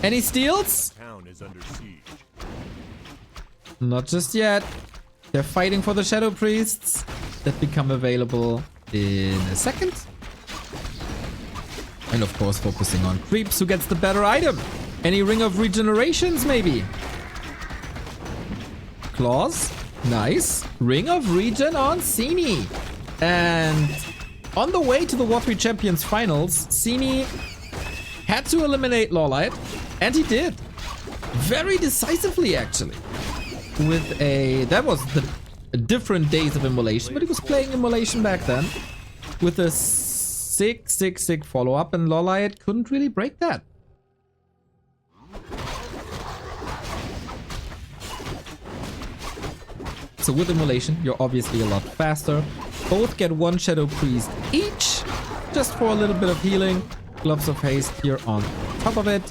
Any steals? Town is under siege. Not just yet. They're fighting for the Shadow Priests that become available in a second. And of course focusing on creeps. Who gets the better item? Any Ring of Regenerations maybe? Claws. Nice. Ring of Regen on Sini. And on the way to the Warcraft Champions Finals, Sini had to eliminate LawLiet. And he did. Very decisively actually. With a... That was the different days of Immolation. But he was playing Immolation back then. With a sick follow-up. And LawLiet couldn't really break that. So with Immolation, you're obviously a lot faster. Both get one Shadow Priest each, just for a little bit of healing. Gloves of Haste here on top of it.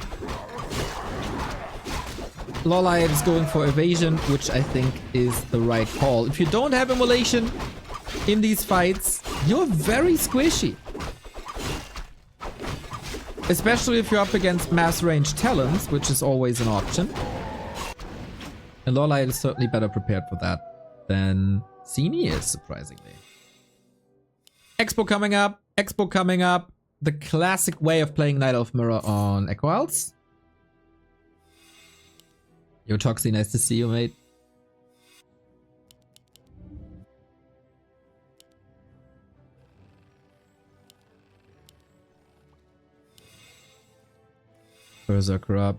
LawLiet is going for evasion, which I think is the right call. If you don't have Immolation in these fights, you're very squishy. Especially if you're up against mass range talents, which is always an option. And LawLiet is certainly better prepared for that than Sini is, surprisingly. Expo coming up. Expo coming up. The classic way of playing Night Elf Mirror on Echo Isles. Yo, Toxie, nice to see you, mate. Berserker up.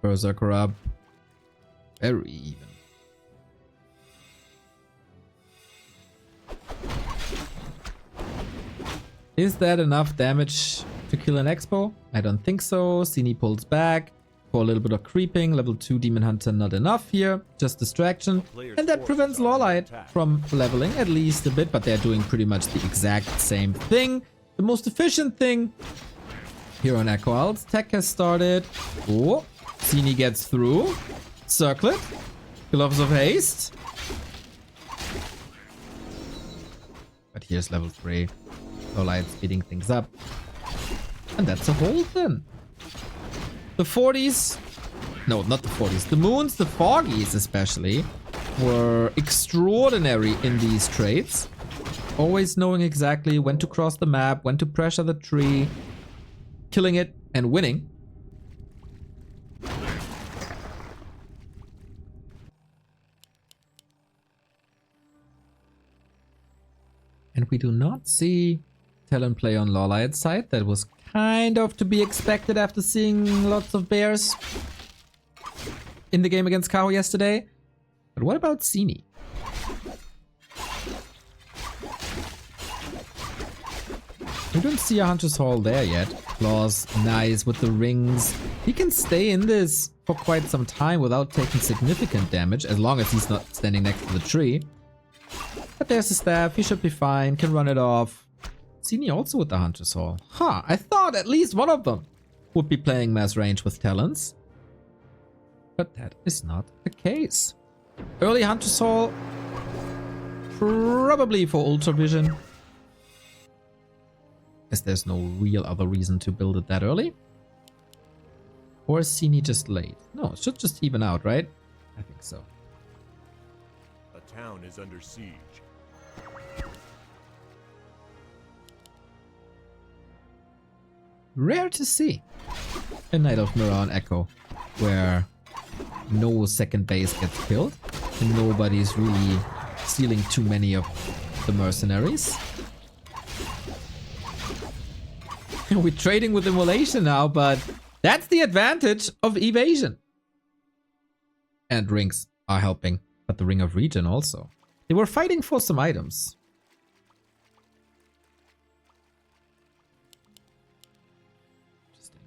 Berserker up. Very even. Is that enough damage to kill an Expo? I don't think so. Sini pulls back for a little bit of creeping. Level 2 Demon Hunter not enough here. Just distraction. And that prevents LawLiet from leveling at least a bit. But they're doing pretty much the exact same thing. The most efficient thing here on Echo Isles. Tech has started. Oh, Sini gets through. Circlet. Gloves of Haste. But here's level 3. LawLiet speeding things up. And that's a hold then. The 40s. No, not the 40s. The Moons, the Foggies especially, were extraordinary in these trades. Always knowing exactly when to cross the map, when to pressure the tree, killing it and winning. And we do not see talent play on LawLiet's side. That was kind of to be expected after seeing lots of bears in the game against Kao yesterday. But what about Sini? We don't see a Hunter's Hall there yet. Claws, nice with the rings. He can stay in this for quite some time without taking significant damage, as long as he's not standing next to the tree. But there's a staff, he should be fine, can run it off. Sini also with the Hunter's Hall. Huh, I thought at least one of them would be playing mass range with talents. But that is not the case. Early Hunter's Hall, probably for Ultra Vision, as there's no real other reason to build it that early. Or is Sini just late? No, it should just even out, right? I think so. A town is under siege. Rare to see a Night of Mirror on Echo, where no second base gets killed and nobody's really stealing too many of the mercenaries. We're trading with Immolation now, but that's the advantage of evasion. And rings are helping, but the Ring of Regen also. They were fighting for some items. Interesting.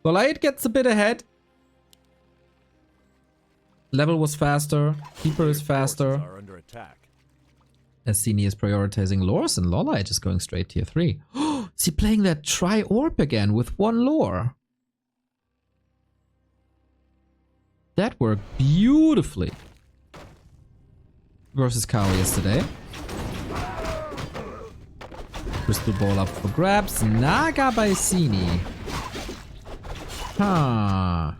LawLiet gets a bit ahead. Level was faster. Keeper is faster. As Sini is prioritizing lores and LawLiet is going straight tier 3. Is he playing that tri-orb again with one lore? That worked beautifully versus Kao yesterday. Crystal Ball up for grabs. Naga by Sini. Huh.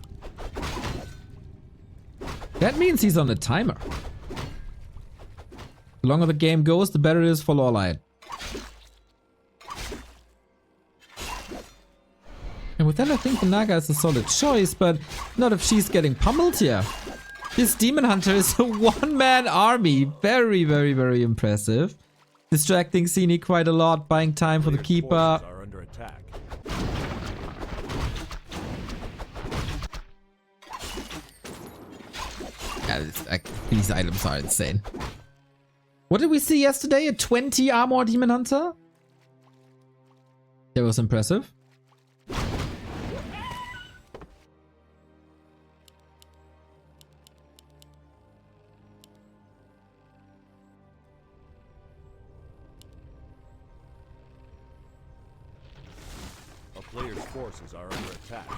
That means he's on a timer. The longer the game goes, the better it is for LawLiet. And with that, I think the Naga is a solid choice, but not if she's getting pummeled here. This Demon Hunter is a one-man army. Very, very, very impressive. Distracting Sini quite a lot, buying time for the Keeper. Are under attack. Yeah, these items are insane. What did we see yesterday? A 20 armor Demon Hunter? That was impressive. A player's forces are under attack.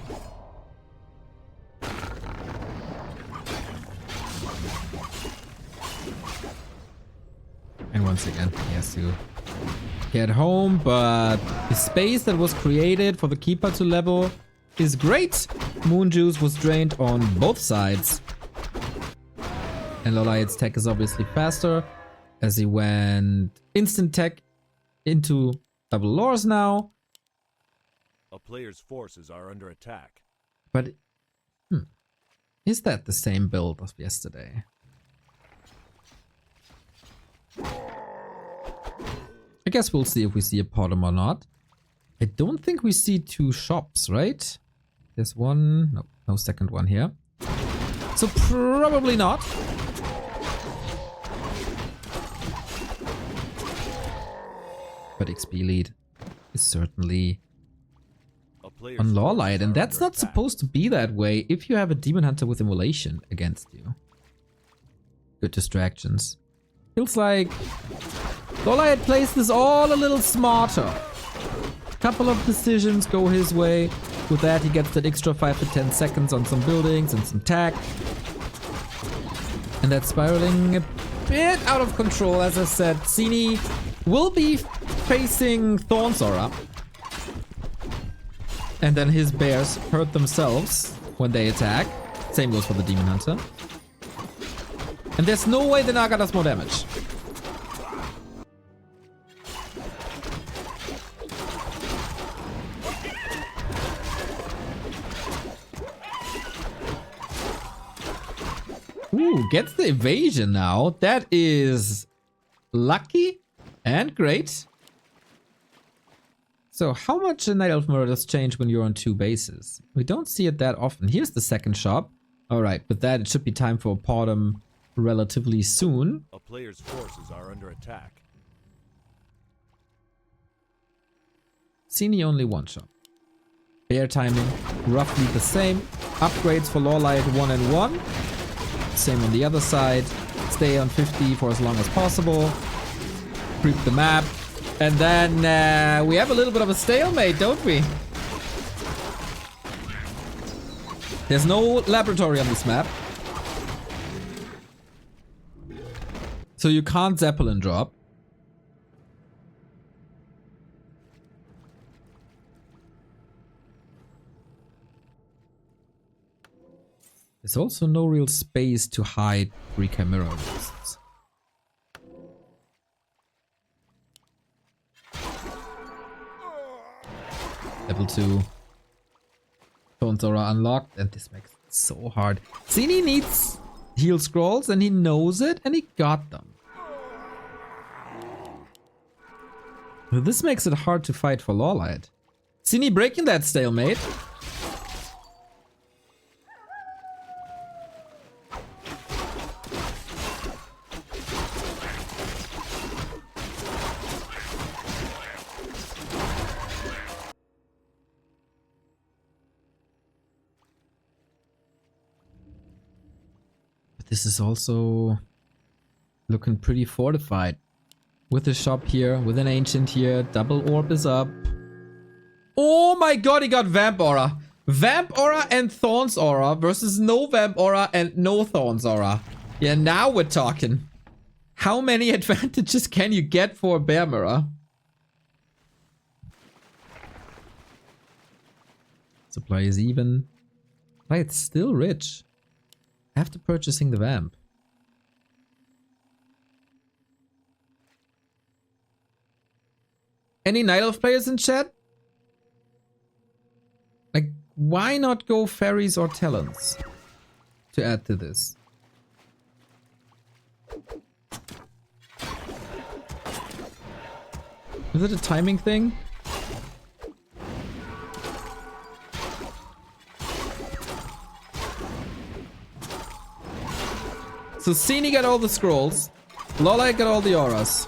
And once again, he has to get home, but the space that was created for the Keeper to level is great. Moon Juice was drained on both sides. And LawLiet's tech is obviously faster, as he went instant tech into double lores now. A player's forces are under attack. But, is that the same build of yesterday? I guess we'll see if we see a bottom or not. I don't think we see two shops, right? There's one, no second one here. So probably not. But XP lead is certainly on LawLiet, and that's not supposed to be that way if you have a Demon Hunter with Immolation against you. Good distractions. Feels like LawLiet plays this all a little smarter. Couple of decisions go his way. With that, he gets that extra 5 to 10 seconds on some buildings and some tech. And that's spiraling a bit out of control, as I said. Sini will be facing Thorn's Aura. And then his bears hurt themselves when they attack. Same goes for the Demon Hunter. And there's no way the Naga does more damage. Ooh, gets the evasion now. That is lucky and great. So how much a Night Elf murders change when you're on two bases? We don't see it that often. Here's the second shop. Alright, with that it should be time for a Podum relatively soon. A player's forces are under attack. Sini only one shop. Bear timing, roughly the same. Upgrades for LawLiet 1 and 1. Same on the other side. Stay on 50 for as long as possible. Creep the map. And then we have a little bit of a stalemate, don't we? There's no laboratory on this map. So you can't Zeppelin drop. There's also no real space to hide 3 Chimera lists. Level 2. Thorn's Aura unlocked, and this makes it so hard. Sini needs heal scrolls, and he knows it, and he got them. But this makes it hard to fight for LawLiet. Sini breaking that stalemate. This is also looking pretty fortified. With a shop here, with an ancient here, double orb is up. Oh my god, he got Vamp Aura. Vamp Aura and Thorn's Aura versus no Vamp Aura and no Thorn's Aura. Yeah, now we're talking. How many advantages can you get for a Bear Mirror? Supply is even. Right, it's still rich. After purchasing the vamp. Any Night Elf players in chat? Like, why not go fairies or talons to add to this? Is it a timing thing? So Sini got all the scrolls. LawLiet got all the auras.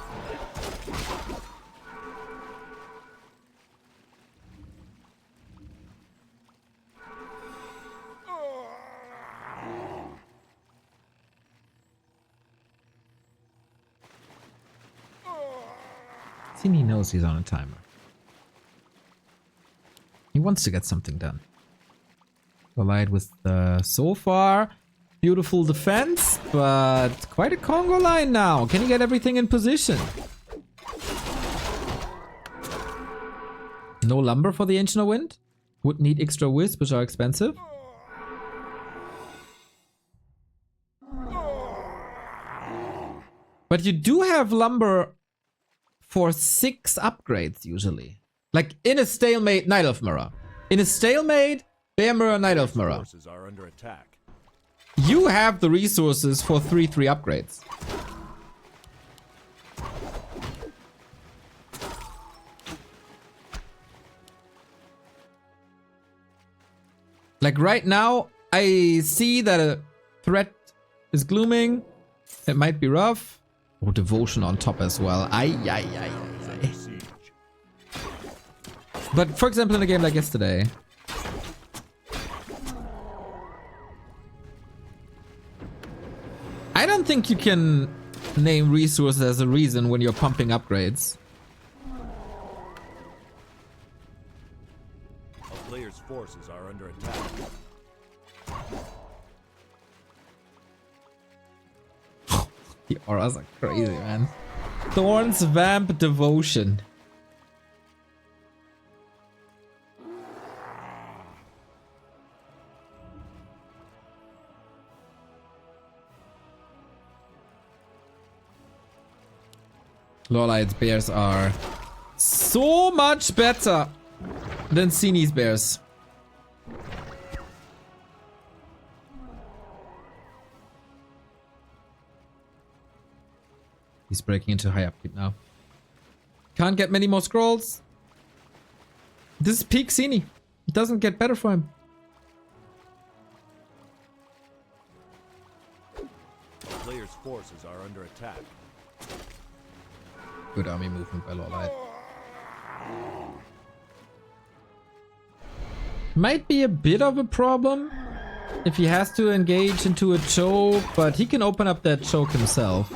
Sini knows he's on a timer. He wants to get something done. LawLiet with so far beautiful defense, but quite a Congo line now. Can he get everything in position? No lumber for the Ancient of Wind. Would need extra wisps, which are expensive. But you do have lumber for 6 upgrades usually. Like in a stalemate Night Elf Mirror. In a stalemate Bear Mirror Night Elf Mirror. Forces are under attack. You have the resources for 3/3 upgrades. Like right now, I see that a threat is glooming. It might be rough. Oh, devotion on top as well. Ay. But for example, in a game like yesterday, I don't think you can name resources as a reason when you're pumping upgrades. A player's forces are under attack. The auras are crazy, man. Thorns, Vamp, Devotion. LawLiet's bears are so much better than Sini's bears. He's breaking into high upkeep now. Can't get many more scrolls. This is peak Sini. It doesn't get better for him. The player's forces are under attack. Good army movement by LawLiet. Might be a bit of a problem if he has to engage into a choke, but he can open up that choke himself.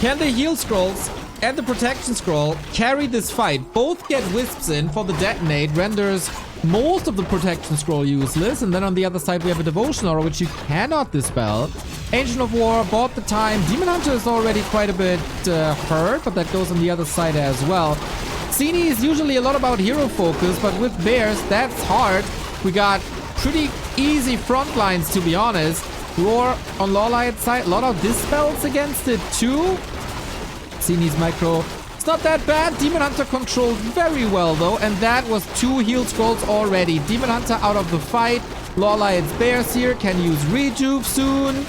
Can the heal scrolls and the protection scroll carry this fight? Both get wisps in for the detonate, renders most of the protection scroll useless, and then on the other side we have a devotion aura which you cannot dispel. Ancient of War bought the time. Demon Hunter is already quite a bit hurt, but that goes on the other side as well. Sini is usually a lot about hero focus, but with bears, that's hard. We got pretty easy front lines, to be honest. Roar on LawLiet's side, a lot of dispels against it too. Sini's micro, it's not that bad. Demon Hunter controlled very well though, and that was 2 heal scrolls already. Demon Hunter out of the fight. LawLiet's bears here can use rejuve soon.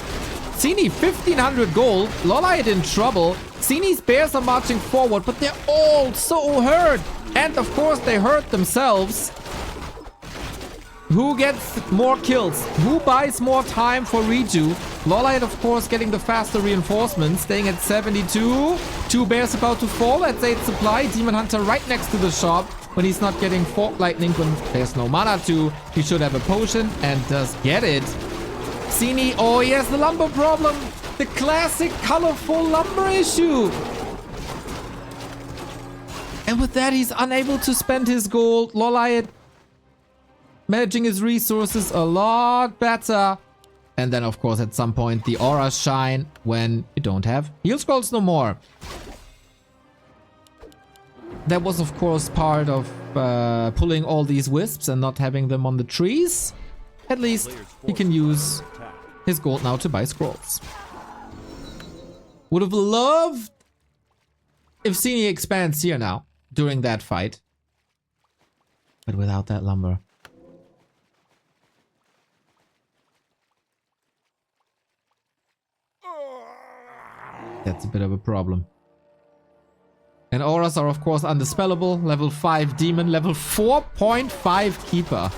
Sini 1500 gold. LawLiet in trouble. Sini's bears are marching forward, but they're all so hurt. And of course they hurt themselves. Who gets more kills? Who buys more time for rejuve? LawLiet of course getting the faster reinforcements, staying at 72. 2 bears about to fall. That's 8 supply. Demon Hunter right next to the shop. When he's not getting Fork Lightning, when there's no mana to, he should have a potion and does get it. Sini, oh, he has the lumber problem. The classic colorful lumber issue. And with that, he's unable to spend his gold. LawLiet managing his resources a lot better. And then, of course, at some point, the auras shine when you don't have heal scrolls no more. That was, of course, part of pulling all these wisps and not having them on the trees, at least he can use his gold now to buy scrolls. Would have loved if Sini expands here now during that fight. But without that lumber. That's a bit of a problem. And auras are of course undispellable. Level 5 demon, level 4.5 keeper.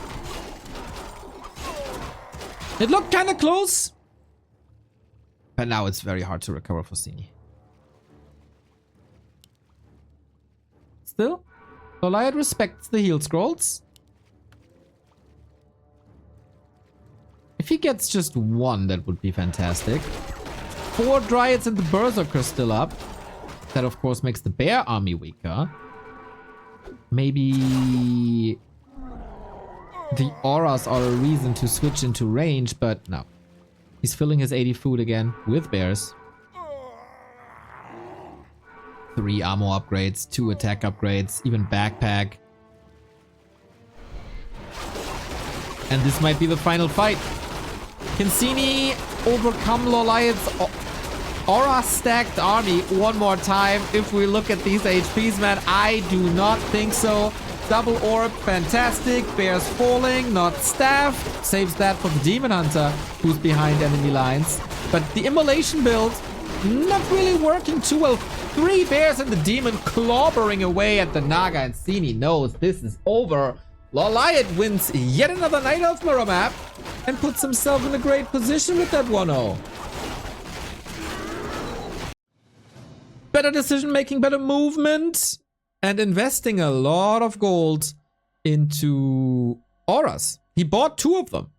It looked kind of close. But now it's very hard to recover for Sini. Still, LawLiet respects the heal scrolls. If he gets just one, that would be fantastic. 4 Dryads and the Berserker still up. That of course makes the bear army weaker. Maybe the auras are a reason to switch into range, but no. He's filling his 80 food again with bears. 3 ammo upgrades, 2 attack upgrades, even backpack. And this might be the final fight. Can Sini overcome LawLiet's aura stacked army one more time? If we look at these HPs, man, I do not think so. Double orb, fantastic. Bears falling, not staff. Saves that for the demon hunter who's behind enemy lines. But the immolation build, not really working too well. 3 bears and the demon clobbering away at the Naga, and Sini knows this is over. LawLiet wins yet another Night Elf mirror map and puts himself in a great position with that 1-0. Better decision making, better movement, and investing a lot of gold into auras. He bought 2 of them.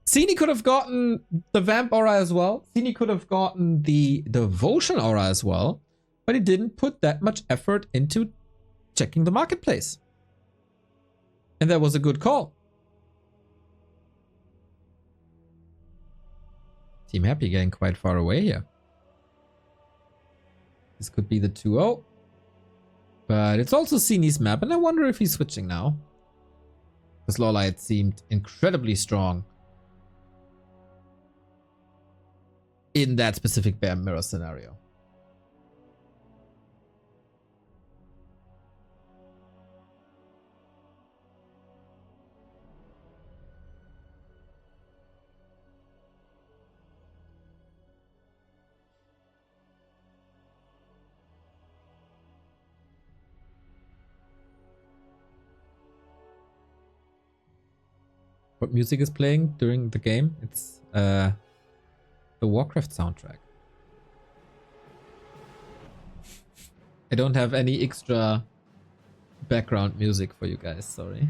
Sini could have gotten the Vamp aura as well. Sini could have gotten the Devotion aura as well. But he didn't put that much effort into checking the marketplace. And that was a good call. Team Happy getting quite far away here. This could be the 2-0. But it's also Sini's map, and I wonder if he's switching now. Because LawLiet seemed incredibly strong in that specific bear mirror scenario. What music is playing during the game? It's the Warcraft soundtrack. I don't have any extra background music for you guys, sorry.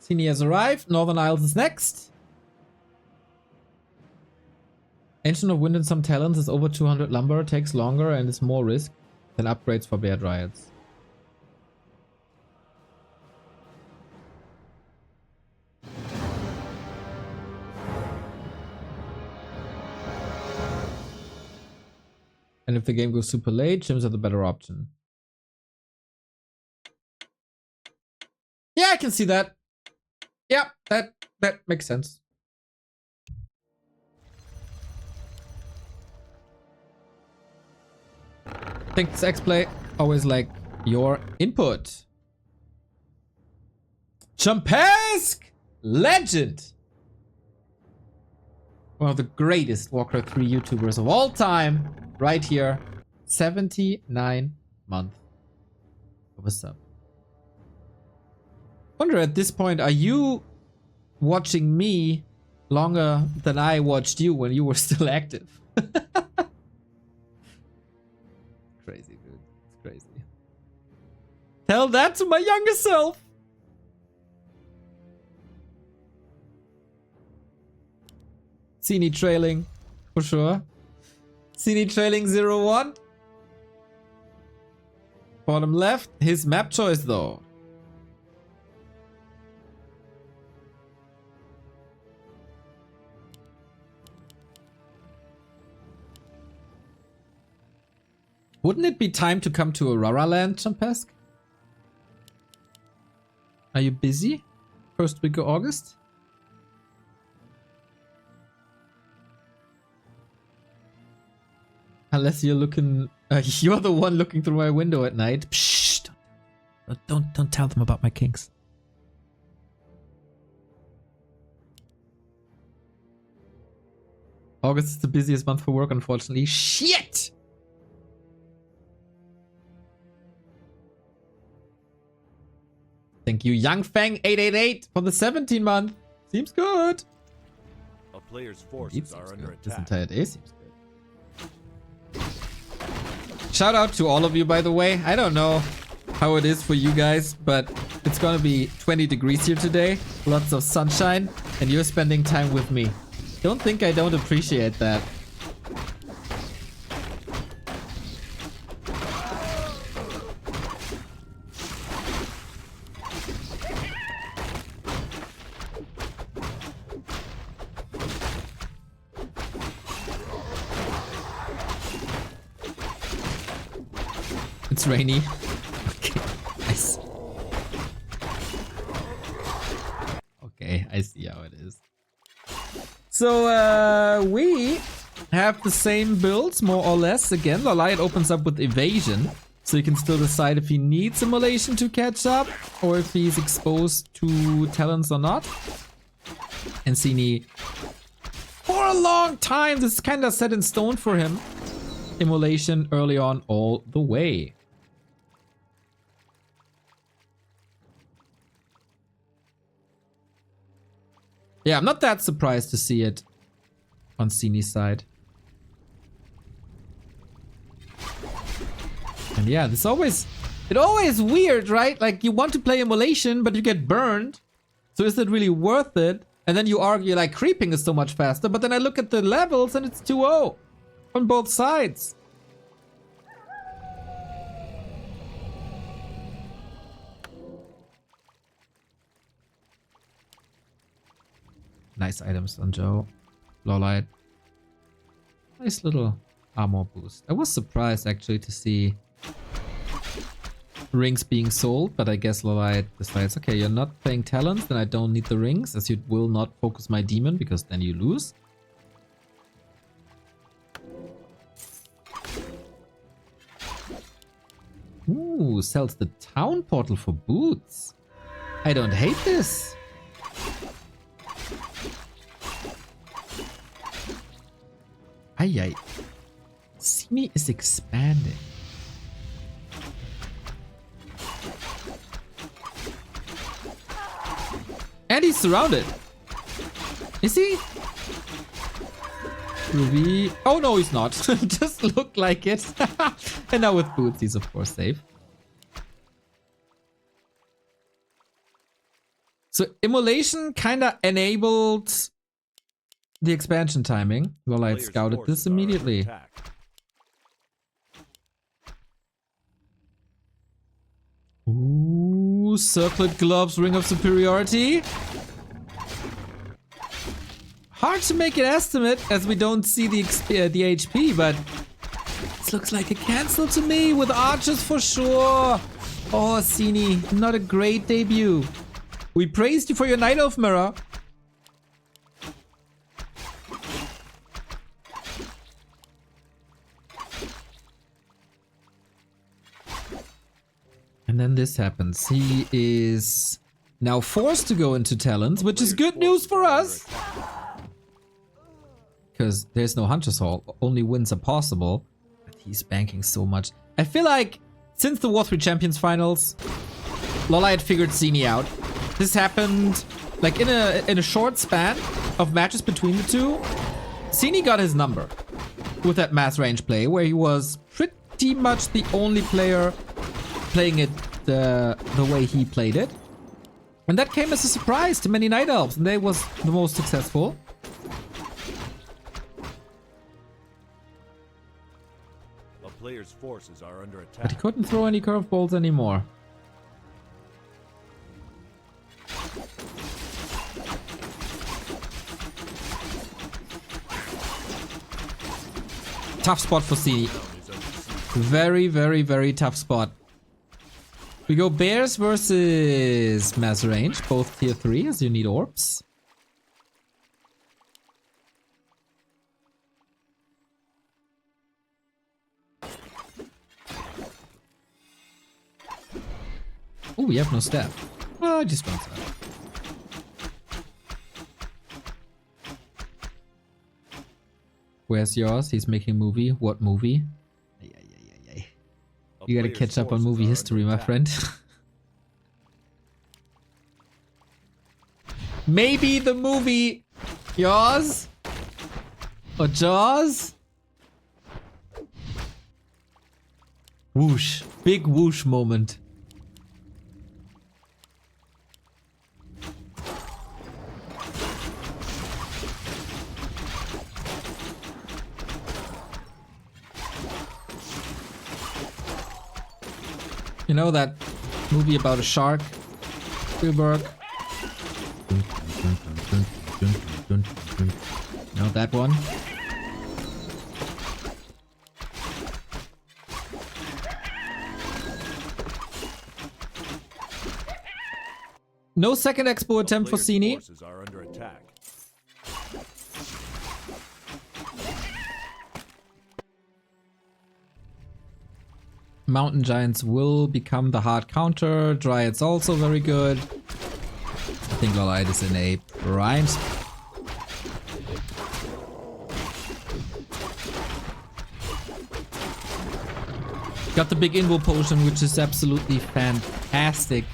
Sini has arrived. Northern Isles is next. Ancient of Wind and some talents is over 200 lumber, takes longer and is more risk than upgrades for Bear Dryads. And if the game goes super late, gyms are the better option. Yeah, I can see that. Yeah, that makes sense. Thanks, X-Play. Always like your input. Chumpesk Legend. One of the greatest Warcraft 3 YouTubers of all time. Right here. 79 month of a sub. Wonder at this point, are you watching me longer than I watched you when you were still active? Crazy, dude. It's crazy. Tell that to my younger self. Sini trailing, for sure. Sini trailing 0-1. Bottom left. His map choice, though. Wouldn't it be time to come to Aurora Land, Champesk? Are you busy? First week of August? Unless you're looking... you're the one looking through my window at night. Psst! Don't tell them about my kinks. August is the busiest month for work, unfortunately. Shit! Thank you, Young Fang 888 for the 17 month. Seems good. A player's forces are under This attack. entire day seems good. Shout out to all of you, by the way. I don't know how it is for you guys, but it's gonna be 20 degrees here today. Lots of sunshine, and you're spending time with me. Don't think I don't appreciate that. It's rainy. Okay, nice. Okay, I see how it is. So, we have the same builds, more or less. Again, LawLiet opens up with evasion, so you can still decide if he needs immolation to catch up, or if he's exposed to talents or not. And Sini, for a long time, this is kind of set in stone for him. Immolation early on all the way. Yeah, I'm not that surprised to see it on Sini's side. And yeah, it's always weird, right? Like, you want to play immolation, but you get burned. So is it really worth it? And then you argue like creeping is so much faster, but then I look at the levels and it's 2-0 on both sides. Nice items on Joe. LawLiet. Nice little armor boost. I was surprised actually to see rings being sold, but I guess LawLiet decides, okay, you're not playing talents, then I don't need the rings, as you will not focus my demon, because then you lose. Ooh, sells the town portal for boots. I don't hate this. Ay. Sini is expanding. And he's surrounded. Is he? Ruby. Oh no, he's not. Just looked like it. And now with boots, he's of course safe. So immolation kinda enabled the expansion timing. LawLiet scouted this immediately. Ooh, circlet gloves, ring of superiority. Hard to make an estimate as we don't see the HP, but this looks like a cancel to me with archers for sure. Oh, Sini, not a great debut. We praised you for your Night Elf mirror. And then this happens. He is now forced to go into talents, which is good news for us. Because there's no Hunter's Hall. Only wins are possible. But he's banking so much. I feel like since the War 3 Champions Finals, LawLiet figured Sini out. This happened like in a short span of matches between the two. Sini got his number with that mass range play where he was pretty much the only player playing it the way he played it. And that came as a surprise to many Night Elves, and they was the most successful. A player's forces are under But he attack. couldn't throw any curveballs anymore. Tough spot for Sini. Very, very, very tough spot. We go bears versus mass range, both tier 3 as you need orbs. Oh, we have no staff. Oh, just one staff. Where's yours? He's making movie. What movie? You gotta catch up on movie history, my friend. Maybe the movie yours? Or Jaws? Whoosh. Big whoosh moment. You know that movie about a shark? Spielberg. Know that one? No second expo attempt for Sini. Forces are under attack. Mountain Giants will become the hard counter. Dryads also very good. I think LawLiet is in a prime. Got the big invo potion, which is absolutely fantastic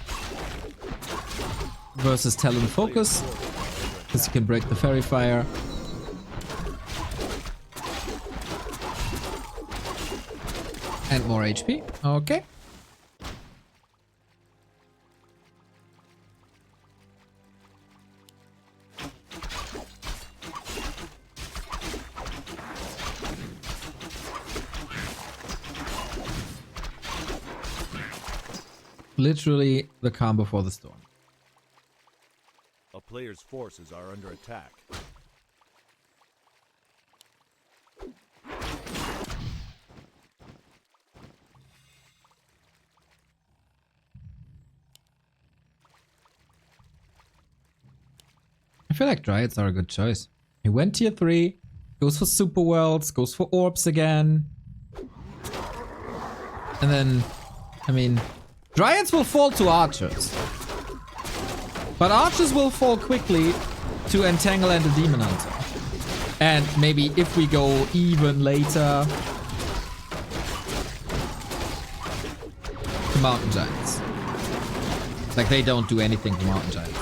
versus Talon Focus, because you can break the Fairy Fire. And more HP. Okay. Literally the calm before the storm. A player's forces are under attack. I feel like Dryads are a good choice. He went tier 3, goes for Super Worlds, goes for Orbs again. And then, I mean, Dryads will fall to Archers. But Archers will fall quickly to Entangle and the Demon Hunter. And maybe if we go even later, the Mountain Giants. Like, they don't do anything to Mountain Giants.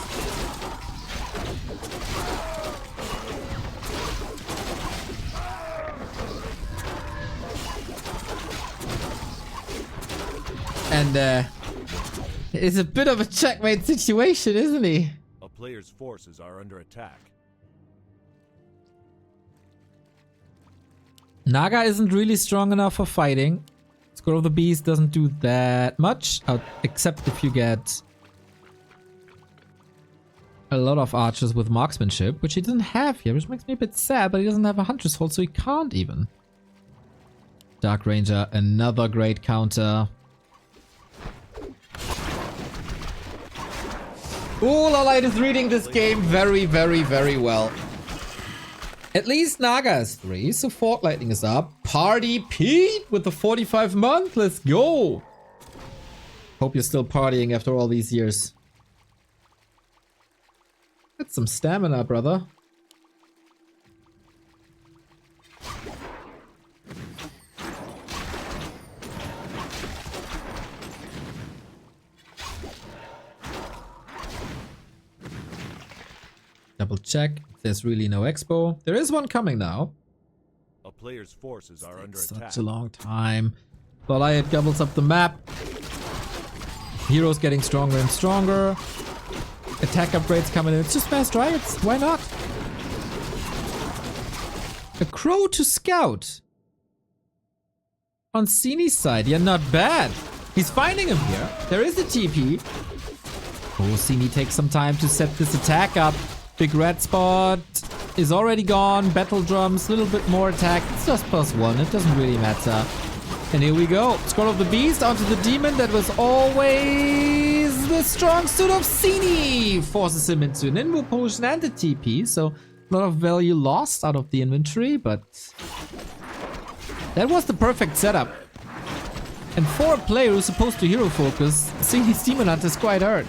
And it's a bit of a checkmate situation, isn't he? A player's forces are under attack. Naga isn't really strong enough for fighting. Score of the Beast doesn't do that much, except if you get a lot of archers with marksmanship, which he doesn't have here, which makes me a bit sad, but he doesn't have a Huntress Hold, so he can't even. Dark Ranger, another great counter. Oh, LawLiet is reading this game very, very, very well. At least Naga is 3, so Fort Lightning is up. Party Pete with the 45 month, let's go! Hope you're still partying after all these years. That's some stamina, brother. Double check. There's really no expo. There is one coming now. A player's forces are under Such attack. a long time. LawLiet gobbles up the map. Heroes getting stronger and stronger. Attack upgrades coming in. It's just fast riots. Why not? A crow to scout. On Sini's side. Yeah, not bad. He's finding him here. There is a TP. Oh, Sini takes some time to set this attack up. Big red spot is already gone. Battle drums, a little bit more attack. It's just +1. It doesn't really matter. And here we go. Scroll of the Beast onto the Demon. That was always the strong suit of Sini. Forces him into an Invo Potion and a TP. So a lot of value lost out of the inventory. But that was the perfect setup. And for a player who's supposed to hero focus, Sini's Demon Hunter is quite hurt,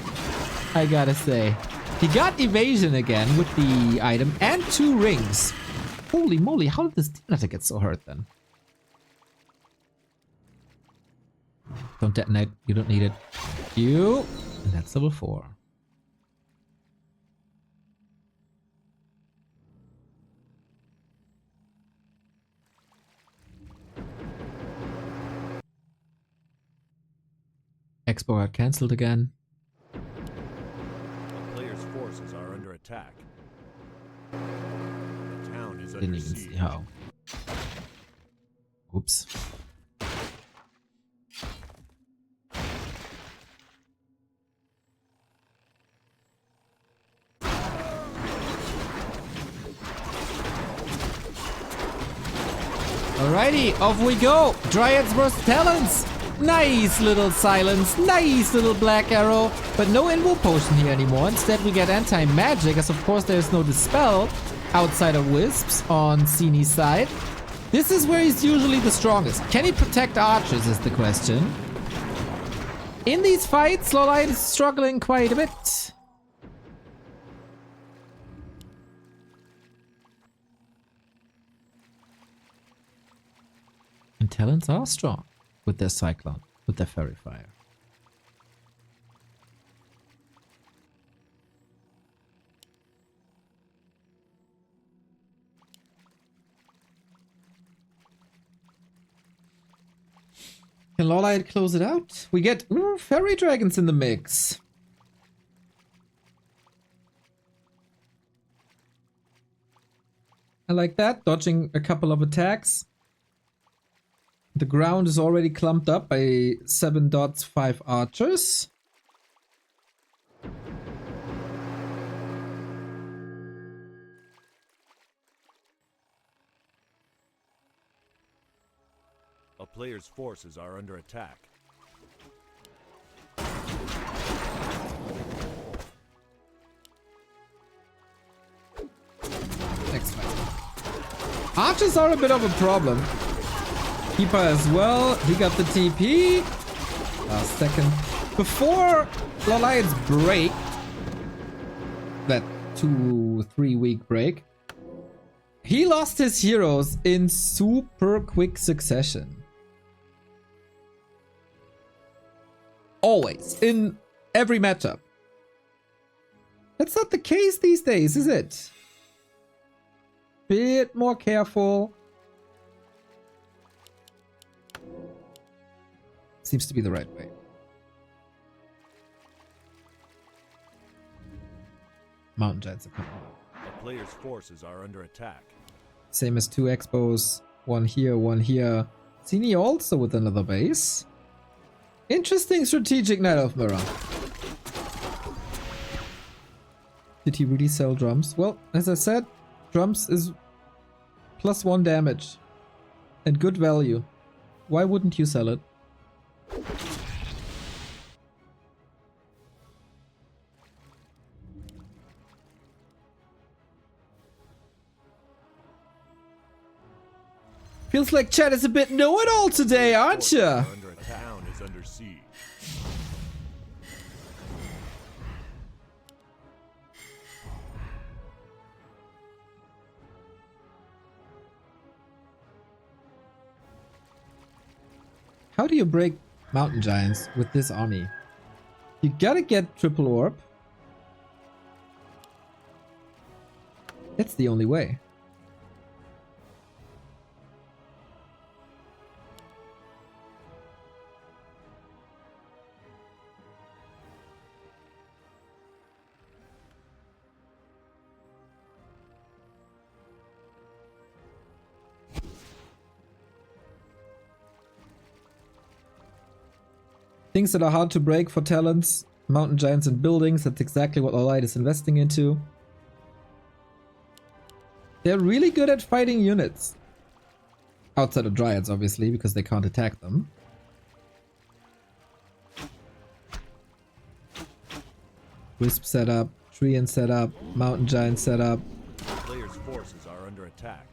I gotta say. He got evasion again with the item and 2 rings. Holy moly, how did this Demon Hunter get so hurt then? Don't detonate, you don't need it. You, and that's level 4. Expo got cancelled again. A player's forces are under attack. The town is Didn't under even siege. see how. Oops. Alrighty, off we go. Dryads versus Talons. Nice little silence, nice little black arrow, but no Invo Potion here anymore. Instead we get anti-magic, as of course there's no Dispel outside of Wisps on Sini's side. This is where he's usually the strongest. Can he protect archers is the question. In these fights, LawLiet is struggling quite a bit. And Talons are strong. With their Cyclone, with their Fairy Fire. Can LawLiet close it out? We get Fairy Dragons in the mix. I like that, dodging a couple of attacks. The ground is already clumped up by 7 dots, 5 archers. A player's forces are under attack. Next fight. Archers are a bit of a problem. Keeper as well. He got the TP. Last second. Before LawLiet's break, that 2-3 week break, he lost his heroes in super quick succession. Always. In every matchup. That's not the case these days, is it? Bit more careful. Seems to be the right way. Mountain Giants are coming up. A player's forces are under attack. Same as 2 expos. One here, one here. Sini also with another base. Interesting strategic Night Elf Mirror. Did he really sell drums? Well, as I said, drums is +1 damage. And good value. Why wouldn't you sell it? Feels like chat is a bit know-it-all today, aren't ya? Forces are under attack. The town is under siege. How do you break Mountain Giants with this army? You gotta get triple orb. That's the only way. Things that are hard to break for talents, mountain giants and buildings, that's exactly what LawLiet is investing into. They're really good at fighting units. Outside of dryads, obviously, because they can't attack them. Wisp setup, Treant setup, mountain giant setup. Players' forces are under attack.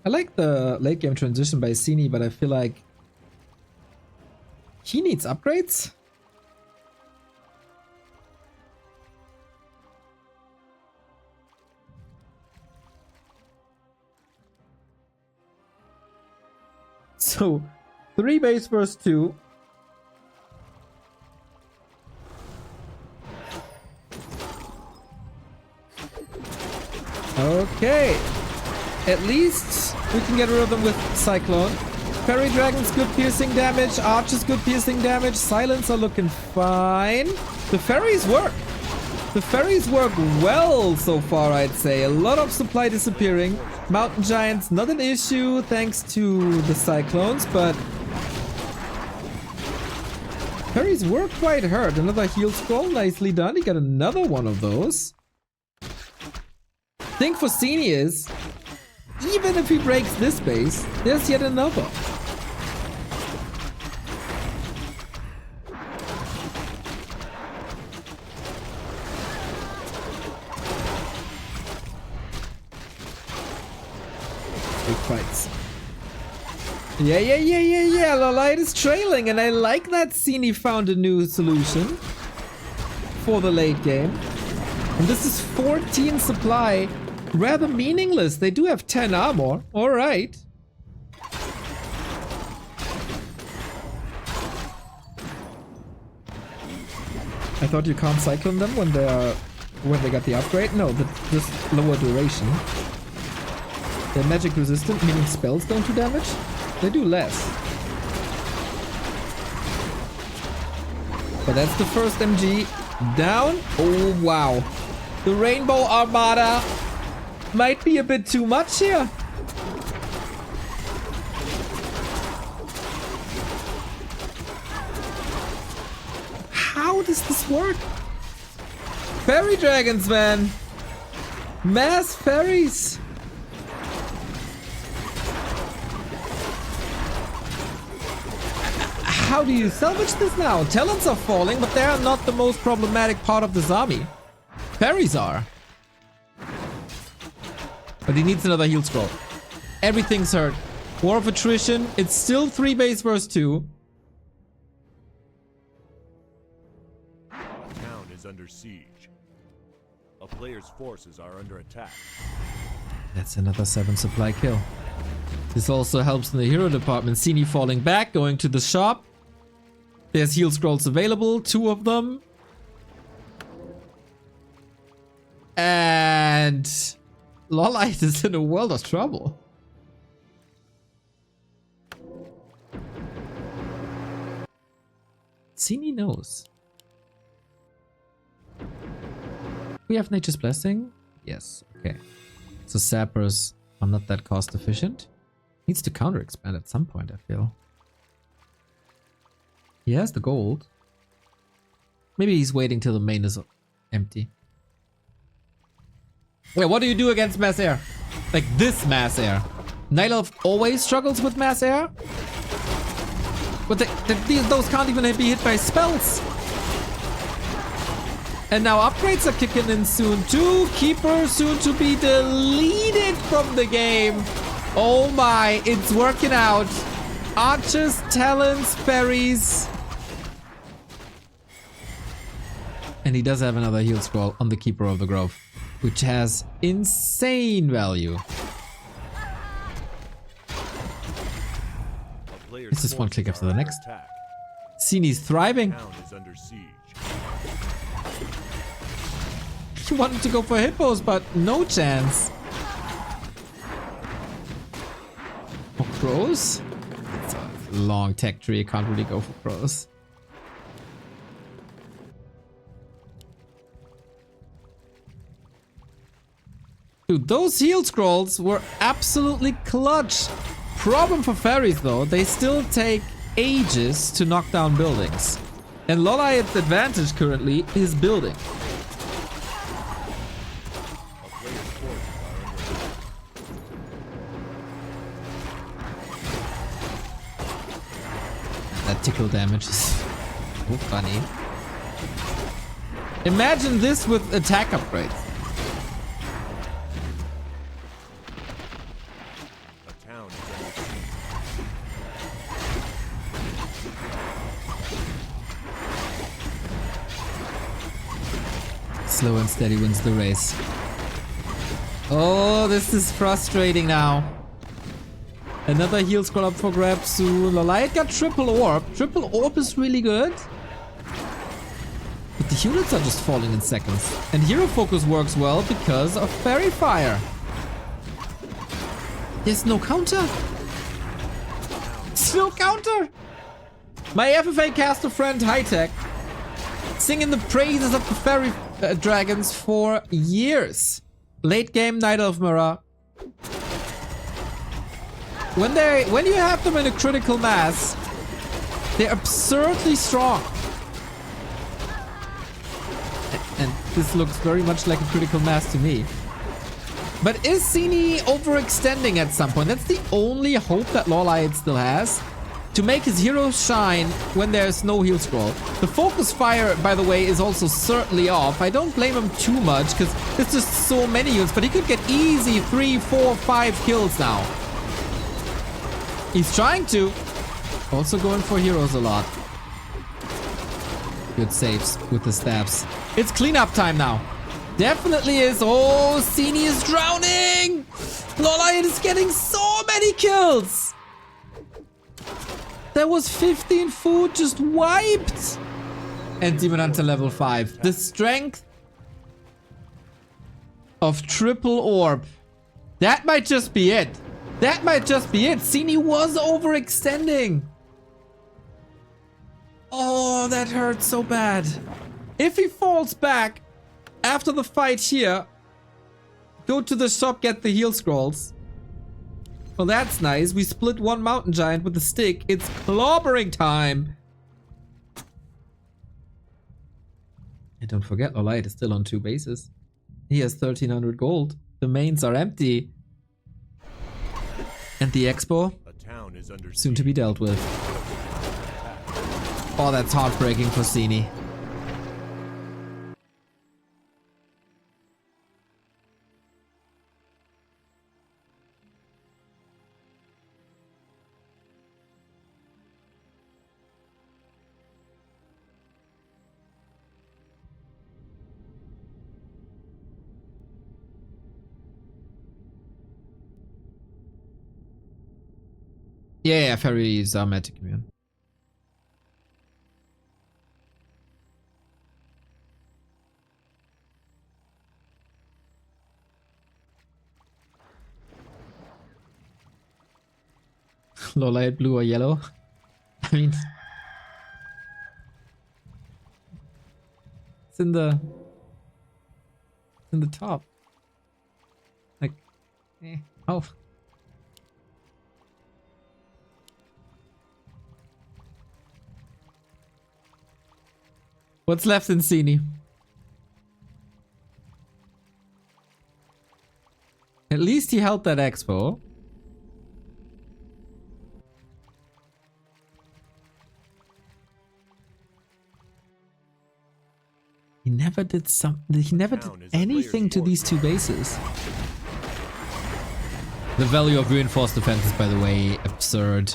I like the late game transition by Sini, but I feel like he needs upgrades. So 3 base versus 2. Okay. At least we can get rid of them with Cyclone. Fairy Dragon's good piercing damage. Archer's good piercing damage. Silence are looking fine. The fairies work. The fairies work well so far, I'd say. A lot of supply disappearing. Mountain Giants, not an issue thanks to the Cyclones, but fairies were quite hurt. Another heal scroll, nicely done. He got another one of those. Thing for Sini is, even if he breaks this base, there's yet another. Big fights. Yeah. LawLiet is trailing, and I like that Sini found a new solution for the late game. And this is 14 supply. Rather meaningless. They do have 10 armor. Alright. I thought you can't cyclone them when they got the upgrade. No, just lower duration. They're magic resistant, meaning spells don't do damage. They do less. But that's the first MG down. Oh wow. The Rainbow Armada might be a bit too much here. How does this work? Fairy dragons, man. Mass fairies. How do you salvage this now? Talents are falling, but they are not the most problematic part of this army. Fairies are. But he needs another heal scroll. Everything's hurt. War of attrition. It's still 3 base versus 2. A town is under siege. A player's forces are under attack. That's another 7 supply kill. This also helps in the hero department. Sini falling back, going to the shop. There's heal scrolls available, 2 of them. And LawLiet is in a world of trouble. Sini knows. We have Nature's Blessing? Yes, okay. So sappers are not that cost efficient. Needs to counter expand at some point, I feel. He has the gold. Maybe he's waiting till the main is empty. Wait, what do you do against mass air? Like this mass air. Night Elf always struggles with mass air? But those can't even be hit by spells. And now upgrades are kicking in soon too. Keeper soon to be deleted from the game. Oh my, it's working out. Archers, talents, fairies. And he does have another heal scroll on the Keeper of the Grove, which has insane value. It's just one click after the next. Sini's thriving. He wanted to go for hippos, but no chance. For crows? It's a long tech tree. Can't really go for crows. Dude, those heal scrolls were absolutely clutch. Problem for fairies though, they still take ages to knock down buildings. And LawLiet's advantage currently is building. That tickle damage is so funny. Imagine this with attack upgrades. Slow and steady wins the race. Oh, this is frustrating now. Another heal scroll up for grabs soon. LawLiet got triple orb. Triple orb is really good. But the units are just falling in seconds. And hero focus works well because of fairy fire. There's no counter. There's no counter. My FFA caster friend Hightech singing the praises of the fairy dragons for years. Late game Night of Mirror. When you have them in a critical mass, they're absurdly strong. And this looks very much like a critical mass to me. But is Sini overextending at some point? That's the only hope that LawLiet still has. To make his heroes shine when there's no heal scroll. The focus fire, by the way, is also certainly off. I don't blame him too much because there's just so many units, but he could get easy 3, 4, 5 kills now. He's trying to. Also going for heroes a lot. Good saves with the stabs. It's cleanup time now. Definitely is. Oh, Sini is drowning. LawLiet is getting so many kills. There was 15 food just wiped. And Demon Hunter level 5. The strength of triple orb. That might just be it. That might just be it. Sini was overextending. Oh, that hurts so bad. If he falls back after the fight here, go to the shop, get the heal scrolls. Well, that's nice. We split one mountain giant with a stick. It's clobbering time. And don't forget, LawLiet is still on 2 bases. He has 1300 gold. The mains are empty. And the expo? Soon to be dealt with. Oh, that's heartbreaking for Sini. Yeah, fairies are magic immune. LawLiet blue or yellow? I mean, it's in the top. Like, oh. What's left in Sini? At least he held that expo. He never did anything to these 2 bases. The value of reinforced defense is, by the way, absurd.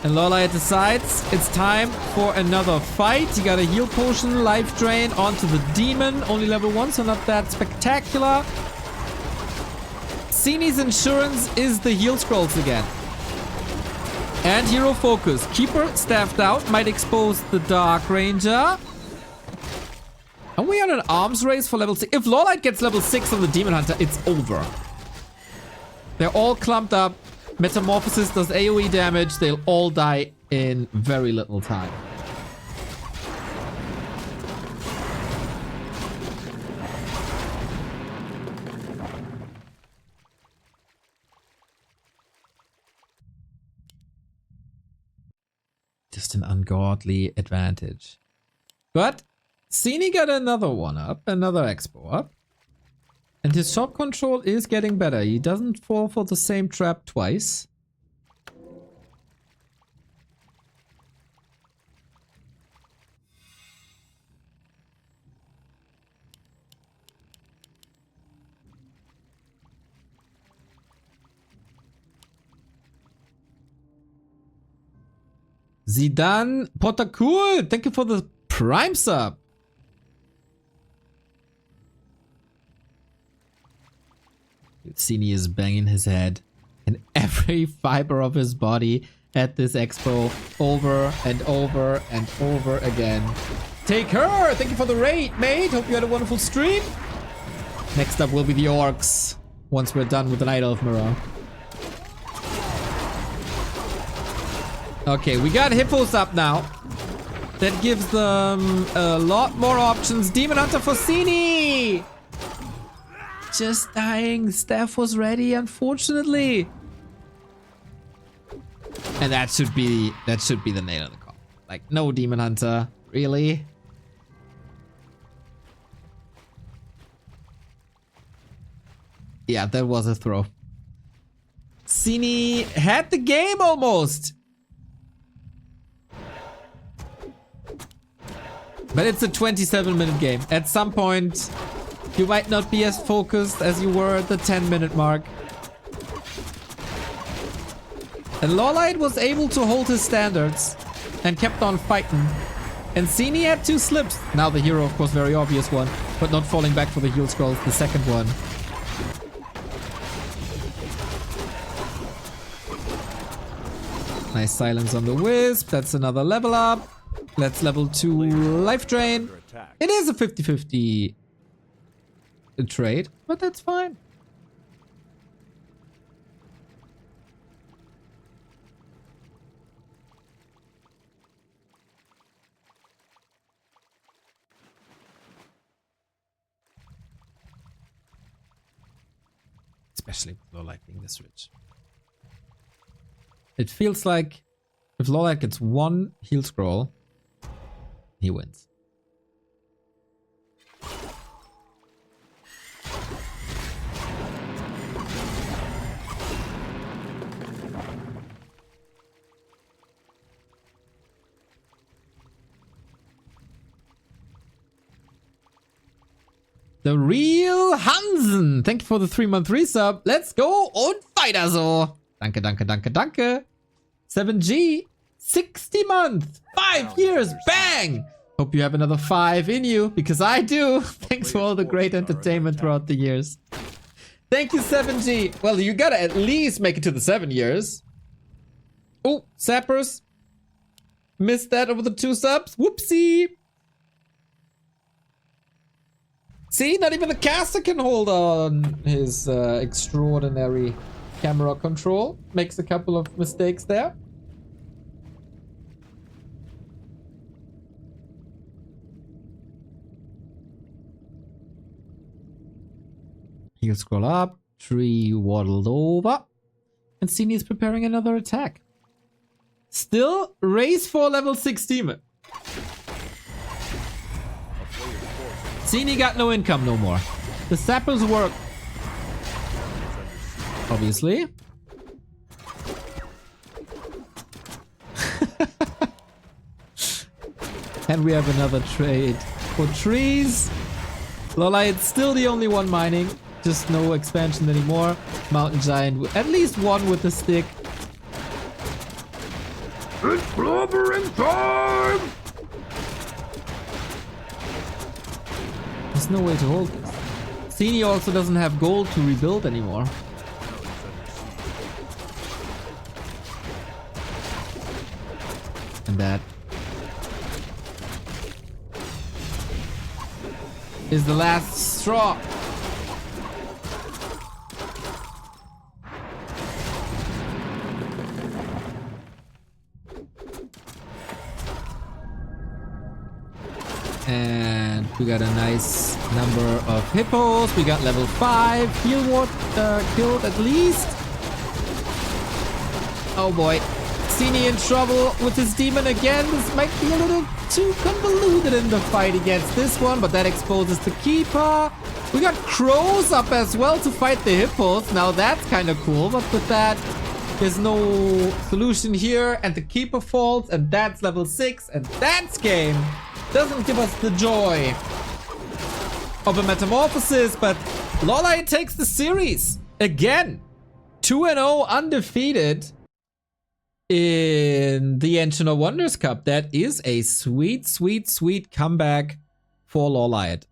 And LawLiet decides it's time for another fight. He got a heal potion, life drain onto the demon. Only level 1, so not that spectacular. Sini's insurance is the heal scrolls again. And hero focus. Keeper staffed out. Might expose the Dark Ranger. Are we on an arms race for level 6? If LawLiet gets level 6 on the Demon Hunter, it's over. They're all clumped up. Metamorphosis does AoE damage. They'll all die in very little time. Just an ungodly advantage. But Sini got another one up, another expo up. And his shop control is getting better. He doesn't fall for the same trap twice. Zidane Potakul, thank you for the Prime sub. Sini is banging his head and every fiber of his body at this expo over and over and over again. Take her! Thank you for the raid, mate. Hope you had a wonderful stream. Next up will be the orcs once we're done with the Night Elf Mirror. Okay, we got hippos up now. That gives them a lot more options. Demon Hunter for Sini! Just dying. Staff was ready, unfortunately. And that should be the nail of the coffin. Like, no Demon Hunter. Really? Yeah, that was a throw. Sini had the game almost. But it's a 27-minute game. At some point, you might not be as focused as you were at the 10-minute mark. And LawLiet was able to hold his standards and kept on fighting. And Sini had 2 slips. Now the hero, of course, very obvious one. But not falling back for the heal scrolls, the second one. Nice silence on the Wisp. That's another level up. Let's level 2 life drain. It is a 50-50 trade, but that's fine. Especially with LawLiet being this rich. It feels like if LawLiet gets 1 heal scroll, he wins. The real Hansen. Thank you for the 3-month resub. Let's go und weiter so. Danke, danke, danke, danke. 7G. 60 months. 5 years. Bang. Hope you have another 5 in you, because I do. Thanks for all the great entertainment throughout the years. Thank you, 7G. Well, you gotta at least make it to the 7 years. Oh, Sappers. Missed that over the 2 subs. Whoopsie. See, not even the caster can hold on his extraordinary camera control. Makes a couple of mistakes there. He'll scroll up, tree waddled over, and Sini is preparing another attack. Still, race for level 6 demon. Sini got no income no more. The sappers work. Obviously. And we have another trade for trees. LawLiet's still the only one mining. Just no expansion anymore. Mountain Giant, at least one with a stick. It's blubbering time! There's no way to hold this. Sini also doesn't have gold to rebuild anymore. And that. is the last straw. And we got a nice number of hippos. We got level 5 heal ward killed at least. Oh boy. Sini in trouble with his demon again. This might be a little too convoluted in the fight against this one, but that exposes the keeper. We got crows up as well to fight the hippos. Now that's kind of cool, but with that, there's no solution here. And the keeper falls, and that's level 6. And that's game. Doesn't give us the joy of a metamorphosis, but LawLiet takes the series again. 2-0 undefeated in the Ancient of Wonders Cup. That is a sweet, sweet, sweet comeback for LawLiet.